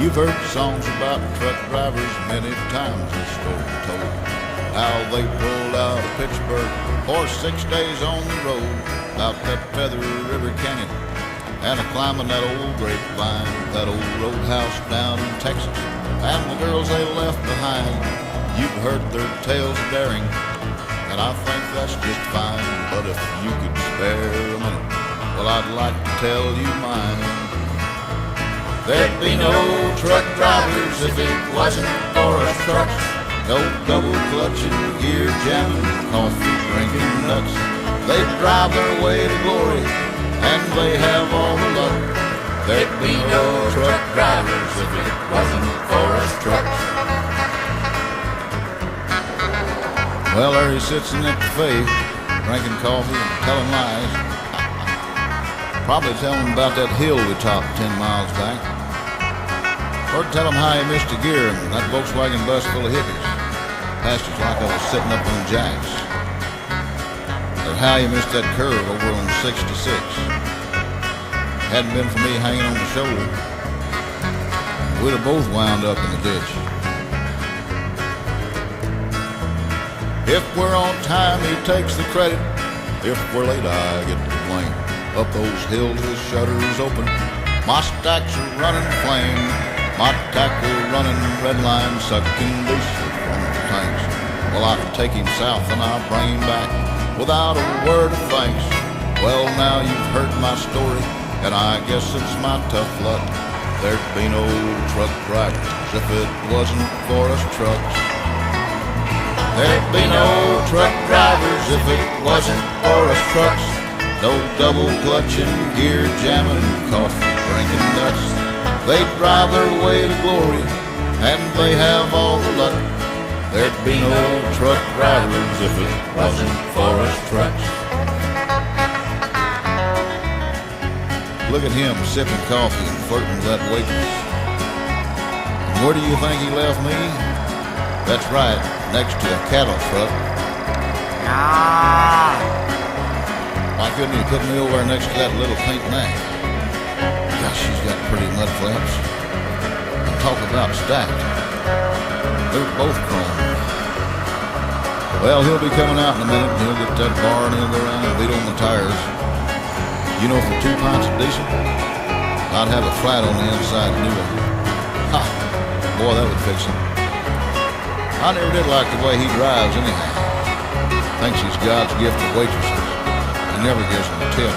You've heard songs about truck drivers many times, this story told. How they pulled out of Pittsburgh for 6 days on the road, out that Feather River Canyon, and climbing that old grapevine, that old roadhouse down in Texas, and the girls they left behind. You've heard their tales of daring, and I think that's just fine. But if you could spare a minute, well, I'd like to tell you mine. There'd be no truck drivers if it wasn't for us trucks. No double clutching, gear jamming, coffee drinking nuts. They drive their way to glory, and they have all the luck. There'd be no truck drivers if it wasn't for us trucks. Well, there he sits in that cafe, drinking coffee and telling lies. Probably telling about that hill we topped 10 miles back. Or tell him how he missed a gear in that Volkswagen bus full of hippies. Passed us like I was sitting up on jacks. Or how he missed that curve over on 66. Hadn't been for me hanging on the shoulder, we'd have both wound up in the ditch. If we're on time, he takes the credit. If we're late, I get the blame. Up those hills with shutters open, my stacks are running flame. My tackle running red line, sucking diesel from the tanks. Well, I take him south and I bring him back without a word of thanks. Well, now you've heard my story, and I guess it's my tough luck. There'd be no truck drivers if it wasn't for us trucks. There'd be no truck drivers if it wasn't for us trucks. No double clutching, gear jamming, coffee drinking nuts. They drive their way to glory, and they have all the luck. There'd be no truck drivers if it wasn't for us trucks. Look at him sipping coffee and flirting with that waitress. And where do you think he left me? That's right, next to a cattle truck. Why couldn't he put me over next to that little pink Mac? Gosh, she's got pretty mud flaps. And talk about stacked. They're both chrome. Well, he'll be coming out in a minute. He'll get that bar and he'll go around and beat on the tires. You know, for 2 pints of diesel, I'd have a flat on the inside to do it. Ha! Boy, that would fix him. I never did like the way he drives anyhow. Thinks he's God's gift to waitresses. He never gives them a tip.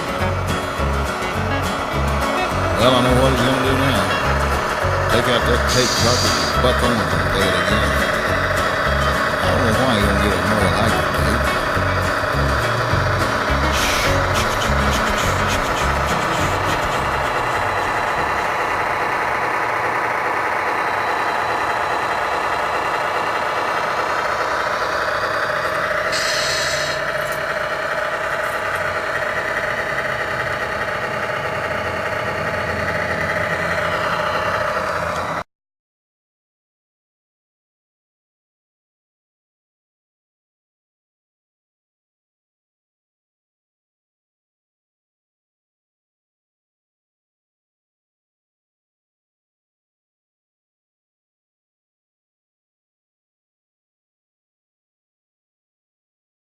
Well, I know what he's going to do now. Take out that tape cartridge and buck on it and play it again. I don't know why he don't get a Merle Haggard.